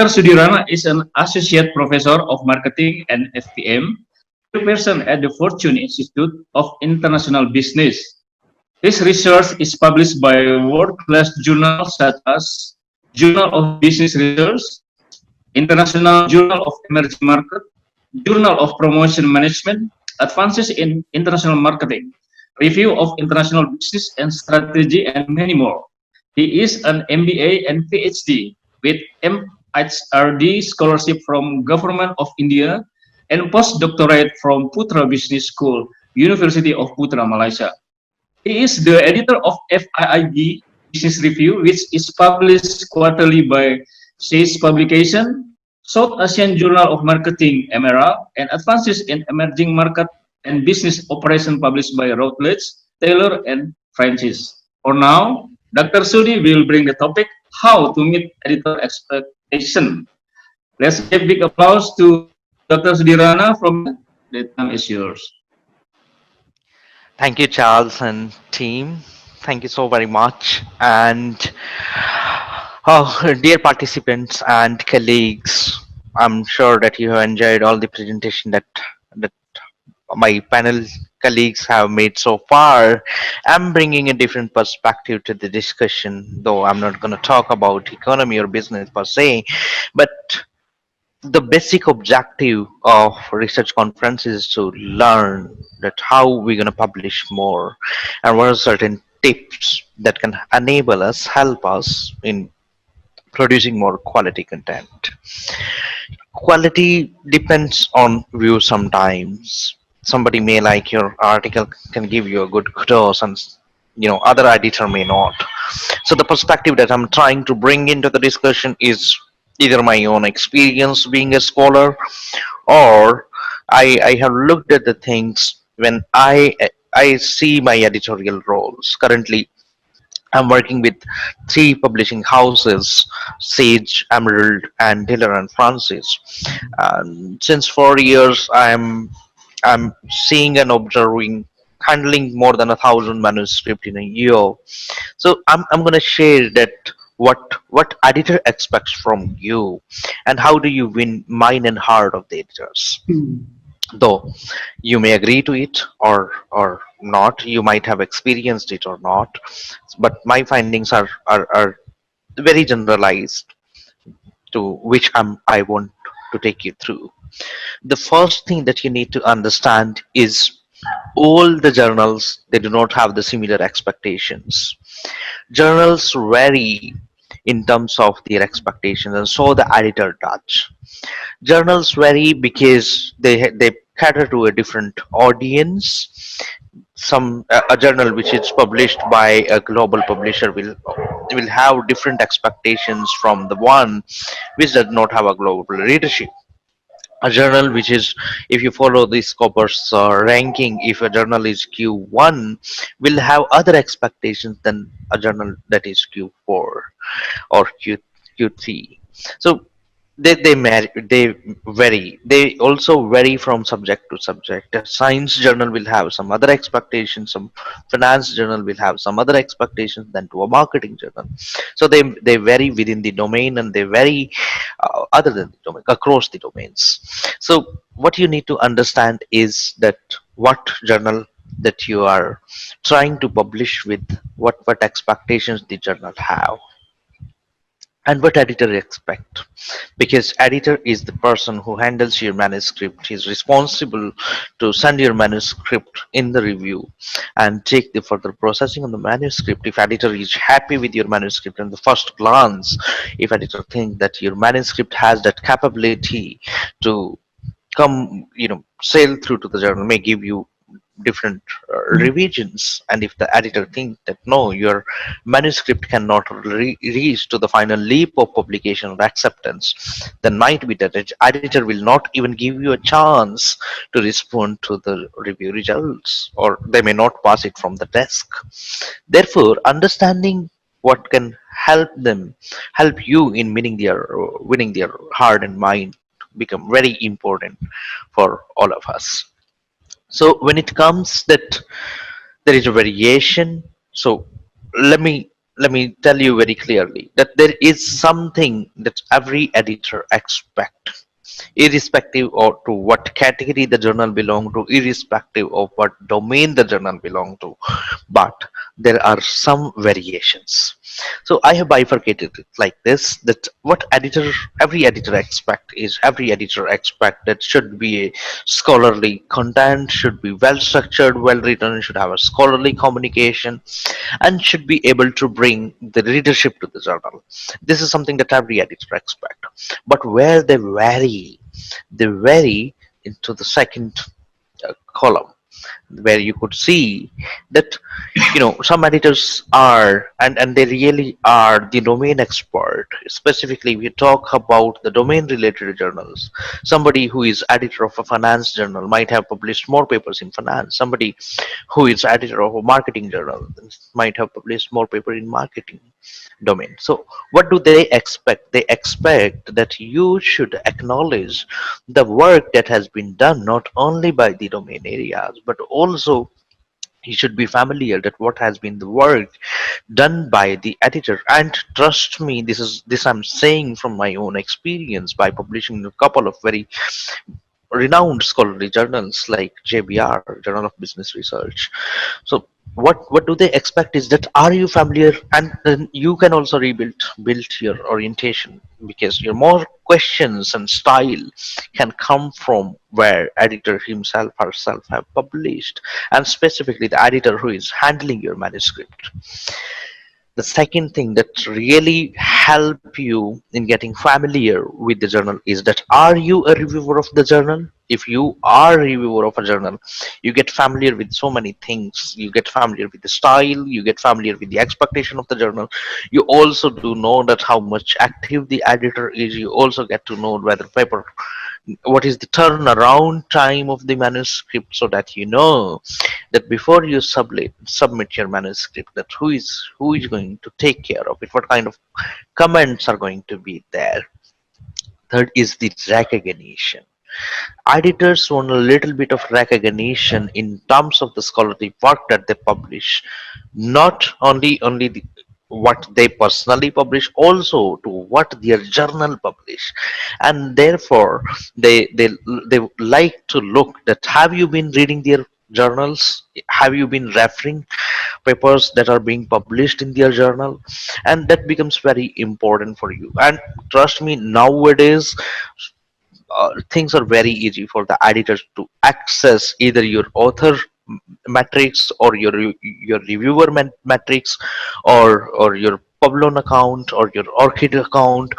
Dr. Sudhir is an associate professor of marketing and FPM, person at the Fortune Institute of International Business. His research is published by world-class journals such as Journal of Business Research, International Journal of Emerging Market, Journal of Promotion Management, Advances in International Marketing, Review of International Business and Strategy, and many more. He is an MBA and PhD with MHRD scholarship from Government of India and postdoctorate from Putra Business School, University of Putra, Malaysia. He is the editor of FIIB Business Review, which is published quarterly by SAIS Publication, South Asian Journal of Marketing, (EMERA), and Advances in Emerging Market and Business Operation published by Routledge, Taylor, and Francis. For now, Dr. Sudi will bring the topic, how to meet editor expectation. Let's give big applause to Dr. Sudhir Rana from the time is yours. Thank you, Charles and team. Thank you so very much. And dear participants and colleagues, I'm sure that you have enjoyed all the presentation that my panel colleagues have made so far. I'm bringing a different perspective to the discussion, though I'm not going to talk about economy or business per se, but the basic objective of research conference is to learn that how we're going to publish more and what are certain tips that can enable us, help us in producing more quality content. Quality depends on view sometimes. Somebody may like your article, can give you a good kudos, and other editor may not. So the perspective that I'm trying to bring into the discussion is either my own experience being a scholar, or I have looked at the things when I see my editorial roles. Currently, I'm working with three publishing houses: Sage, Emerald, and Diller and Francis. And since 4 years, I'm seeing and observing, handling more than 1,000 manuscripts in a year. So I'm going to share that what editor expects from you, and how do you win mind and heart of the editors. Though you may agree to it or not, you might have experienced it or not, but my findings are very generalized, to which I want to take you through. The first thing that you need to understand is all the journals, they do not have the similar expectations. Journals vary in terms of their expectations, and so the editor does. Journals vary because they cater to a different audience. A journal which is published by a global publisher will have different expectations from the one which does not have a global readership. A journal which is, if you follow the Scopus ranking, if a journal is Q1, will have other expectations than a journal that is Q4 or Q3. So they vary. They also vary from subject to subject. A science journal will have some other expectations. Some finance journal will have some other expectations than to a marketing journal. So they vary within the domain, and they vary other than the domain, across the domains. So what you need to understand is that what journal that you are trying to publish with, what expectations the journal have, and what editor expect, because editor is the person who handles your manuscript. He's responsible to send your manuscript in the review and take the further processing on the manuscript. If editor is happy with your manuscript in the first glance, if editor think that your manuscript has that capability to come, sail through to the journal, may give you different revisions, and if the editor thinks that no, your manuscript cannot reach to the final leap of publication or acceptance, then might be that the editor will not even give you a chance to respond to the review results, or they may not pass it from the desk. Therefore, understanding what can help you in winning their heart and mind become very important for all of us. So when it comes that there is a variation, so let me let me tell you very clearly that there is something that every editor expect, irrespective of to what category the journal belong to, irrespective of what domain the journal belong to. But there are some variations. So I have bifurcated it like this: that what editor, every editor expect is, every editor expect that should be a scholarly content, should be well structured, well written, should have a scholarly communication, and should be able to bring the readership to the journal. This is something that every editor expect. But where they vary into the second column, where you could see that, some editors are, and they really are the domain expert. Specifically, we talk about the domain related journals. Somebody who is editor of a finance journal might have published more papers in finance. Somebody who is editor of a marketing journal might have published more paper in marketing domain. So what do they expect? They expect that you should acknowledge the work that has been done not only by the domain areas, but also you should be familiar that what has been the work done by the editor. And trust me, this I'm saying from my own experience by publishing a couple of very renowned scholarly journals like JBR, Journal of Business Research. So what do they expect is that, are you familiar? And then you can also build your orientation, because your more questions and style can come from where editor himself herself have published, and specifically the editor who is handling your manuscript. The second thing that really help you in getting familiar with the journal is that, are you a reviewer of the journal? If you are a reviewer of a journal, you get familiar with so many things. You get familiar with the style, you get familiar with the expectation of the journal. You also do know that how much active the editor is. You also get to know whether paper, what is the turnaround time of the manuscript, so that you know that before you submit your manuscript, that who is going to take care of it, what kind of comments are going to be there. Third is the recognition. Editors want a little bit of recognition in terms of the scholarly work that they publish, not only what they personally publish, also to what their journal publish. And therefore they like to look that, have you been reading their journals, have you been referring papers that are being published in their journal. And that becomes very important for you. And trust me, nowadays things are very easy for the editors to access either your author metrics, or your reviewer metrics, or your Publon account or your Orchid account,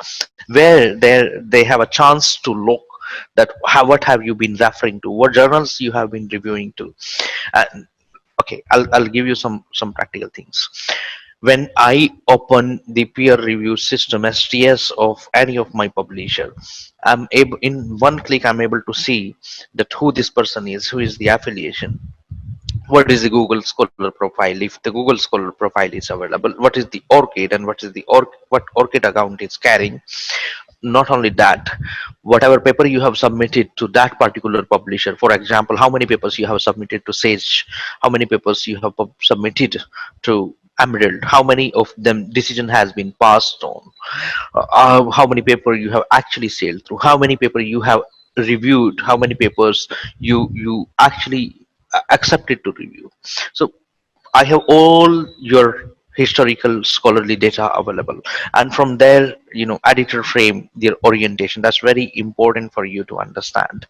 where they have a chance to look that what have you been referring to, what journals you have been reviewing to. And okay, I'll give you some practical things. When I open the peer review system STS of any of my publisher, I'm able, in one click I'm able to see that who this person is, who is the affiliation, what is the Google Scholar profile, if the Google Scholar profile is available, what is the Orchid, and what is the what Orchid account is carrying. Not only that, whatever paper you have submitted to that particular publisher, for example, how many papers you have submitted to Sage, how many papers you have submitted to Emerald, how many of them decision has been passed on, how many paper you have actually sailed through, how many paper you have reviewed, how many papers you actually accepted to review. So I have all your historical scholarly data available, and from there, editor frame their orientation. That's very important for you to understand.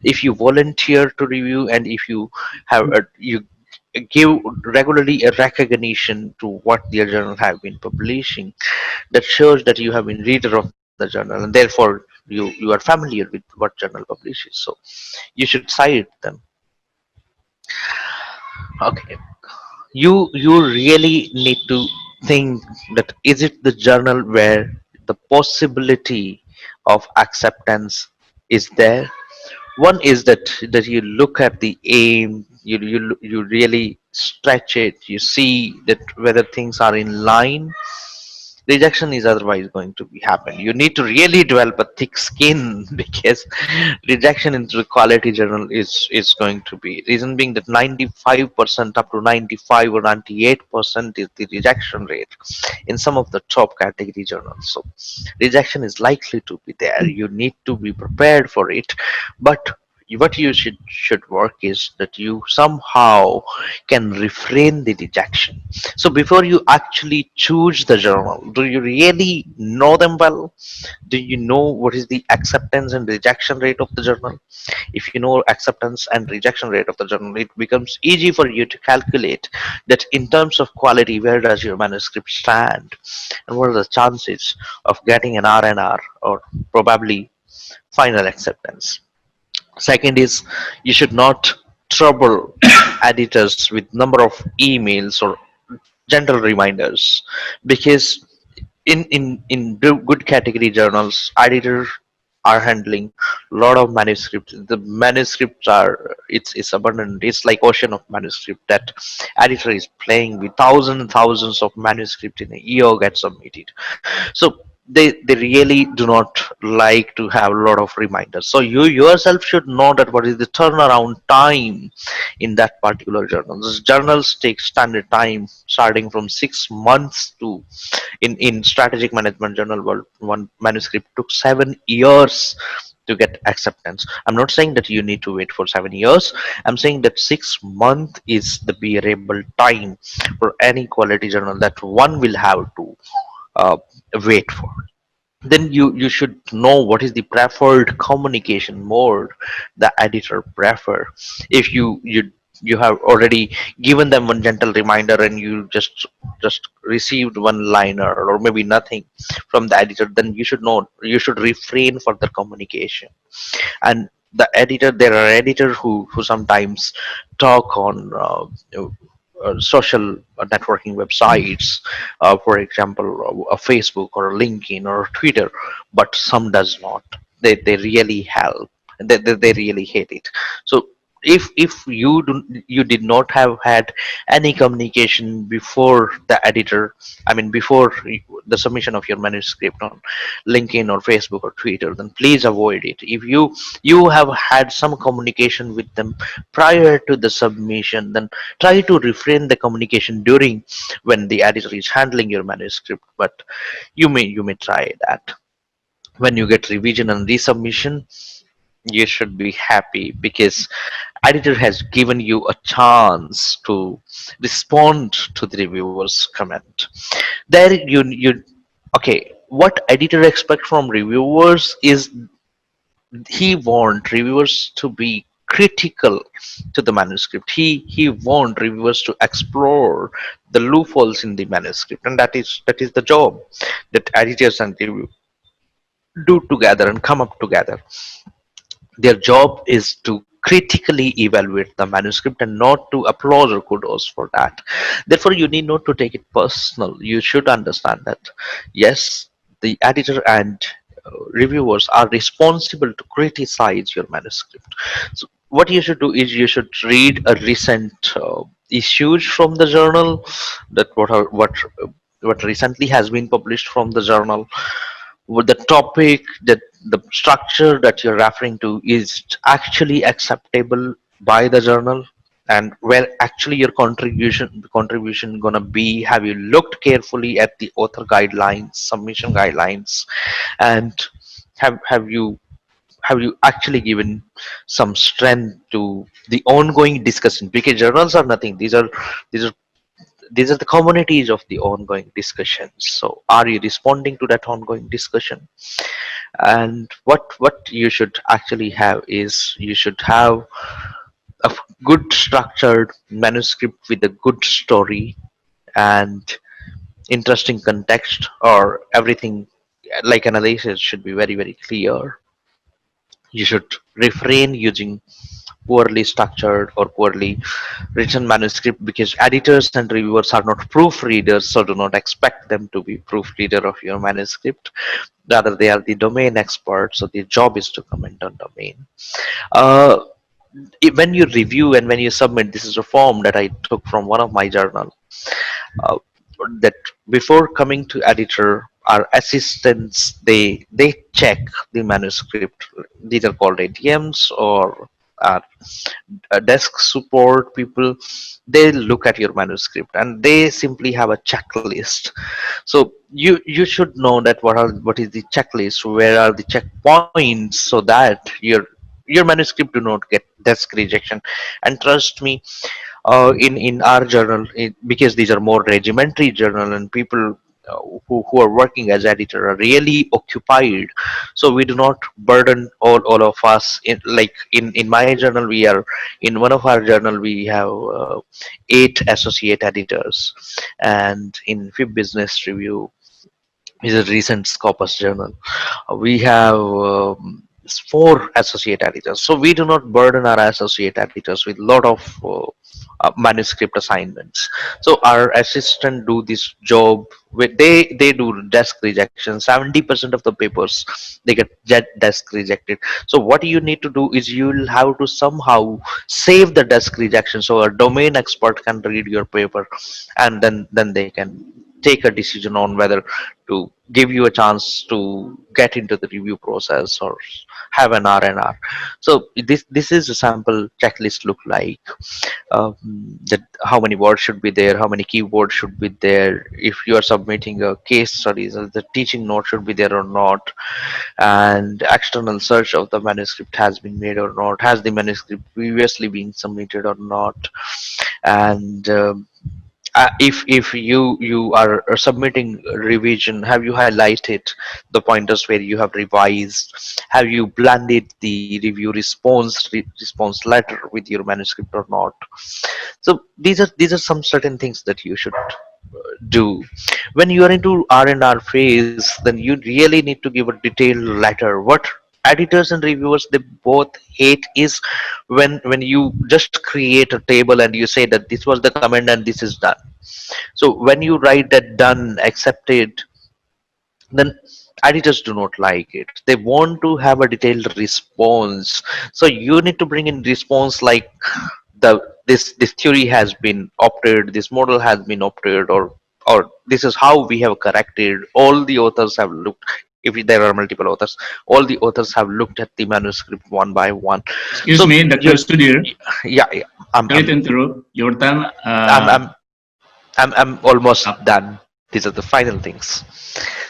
If you volunteer to review, and if you have you give regularly a recognition to what their journal have been publishing, that shows that you have been reader of the journal, and therefore you are familiar with what journal publishes. So you should cite them. Okay, you really need to think that, is it the journal where the possibility of acceptance is there. One is that you look at the aim, you really stretch it, you see that whether things are in line, rejection is otherwise going to be happen. You need to really develop a thick skin because rejection into the quality journal is going to be, reason being that 95% up to 95 or 98% is the rejection rate in some of the top category journals. So rejection is likely to be there. You need to be prepared for it, but what you should work is that you somehow can refrain the rejection. So before you actually choose the journal, do you really know them well? Do you know what is the acceptance and rejection rate of the journal? If you know acceptance and rejection rate of the journal, it becomes easy for you to calculate that in terms of quality, where does your manuscript stand, and what are the chances of getting an RNR or probably final acceptance. Second is, you should not trouble editors with number of emails or gentle reminders, because good category journals, editors are handling a lot of manuscripts. The manuscripts are, it's abundant. It's like ocean of manuscript that editor is playing with thousands and thousands of manuscript in a year get submitted. So they really do not like to have a lot of reminders. So you yourself should know that what is the turnaround time in that particular journal. These journals take standard time starting from 6 months to, in strategic management journal world, one manuscript took 7 years to get acceptance. I'm not saying that you need to wait for 7 years. I'm saying that 6 months is the bearable time for any quality journal that one will have to uh, wait for. Then you should know what is the preferred communication mode the editor prefer. If you have already given them one gentle reminder and you just received one liner or maybe nothing from the editor, then you should know, you should refrain further communication. And the editor, there are editors who sometimes talk on social networking websites, for example, a Facebook or a LinkedIn or a Twitter, but some does not. They really help. They really hate it. So if you did not have had any communication before the editor, I mean before the submission of your manuscript on LinkedIn or Facebook or Twitter, then please avoid it. If you have had some communication with them prior to the submission, then try to refrain the communication during when the editor is handling your manuscript. But you may try that. When you get revision and resubmission, you should be happy because editor has given you a chance to respond to the reviewer's comment. There you okay, what editor expect from reviewers is he want reviewers to be critical to the manuscript. He want reviewers to explore the loopholes in the manuscript, and that is the job that editors and review do together and come up together. Their job is to critically evaluate the manuscript and not to applause or kudos for that. Therefore, you need not to take it personal. You should understand that yes, the editor and reviewers are responsible to criticize your manuscript. So what you should do is you should read a recent issues from the journal, that what recently has been published from the journal, with the topic, that the structure that you're referring to is actually acceptable by the journal, and where actually your contribution gonna be. Have you looked carefully at the author guidelines, submission guidelines, and have you actually given some strength to the ongoing discussion? Because journals are nothing, these are the communities of the ongoing discussions. So are you responding to that ongoing discussion? And what you should actually have is, you should have a good structured manuscript with a good story and interesting context, or everything like analysis should be very very clear. You should refrain using poorly structured or poorly written manuscript, because editors and reviewers are not proofreaders, so do not expect them to be proofreader of your manuscript. Rather, they are the domain experts, so their job is to comment on domain. uh, when you review and when you submit, this is a form that I took from one of my journal. uh, that before coming to editor, our assistants they check the manuscript. These are called ATMs or uh, desk support people. They look at your manuscript and they simply have a checklist. So you should know that what is the checklist, where are the checkpoints, so that your manuscript do not get desk rejection. And trust me, in our journal, because these are more regimentary journal and people who are working as editor are really occupied, so we do not burden all of us. In my journal, we are in one of our journal we have 8 associate editors, and in FIIB Business Review is a recent Scopus journal. We have 4 associate editors, so we do not burden our associate editors with a lot of manuscript assignments. So our assistant do this job with, they do desk rejection. 70% of the papers they get desk rejected. So what you need to do is you'll have to somehow save the desk rejection so a domain expert can read your paper, and then they can take a decision on whether to give you a chance to get into the review process or have an R&R. So this is a sample checklist look like. That how many words should be there, how many keywords should be there, if you are submitting a case studies, the teaching note should be there or not, and external search of the manuscript has been made or not, has the manuscript previously been submitted or not, and if you are submitting revision, have you highlighted the pointers where you have revised, have you blended the review response letter with your manuscript or not. So these are some certain things that you should do when you are into R&R phase. Then you really need to give a detailed letter. What editors and reviewers they both hate is when you just create a table and you say that this was the comment and this is done. So when you write that done, accepted, then editors do not like it. They want to have a detailed response. So you need to bring in response like the this theory has been opted, this model has been opted, or this is how we have corrected. All the authors have looked. If there are multiple authors, all the authors have looked at the manuscript one by one. Excuse So me, Dr. you, Sudhir. yeah, I'm, Sorry to I'm, interrupt. Your time I'm, I'm, I'm almost up. done. These are the final things.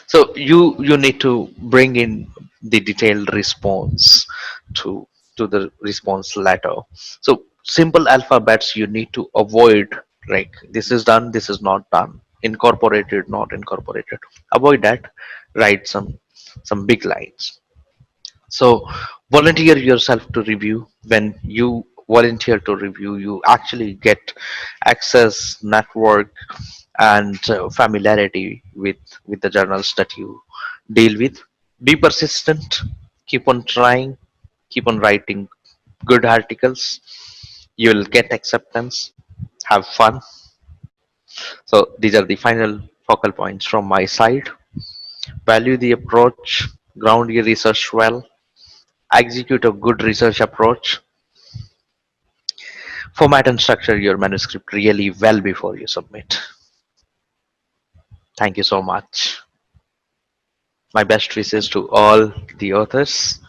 So you need to bring in the detailed response to the response letter. So simple alphabets you need to avoid, like this is done, this is not done, incorporated, not incorporated. Avoid that. Write some big lines. So volunteer yourself to review. When you volunteer to review, you actually get access, network, and familiarity with the journals that you deal with. Be persistent. Keep on trying. Keep on writing good articles. You'll get acceptance. Have fun. So these are the final focal points from my side. Value the approach. Ground your research well. Execute a good research approach. Format and structure your manuscript really well before you submit. Thank you so much. My best wishes to all the authors.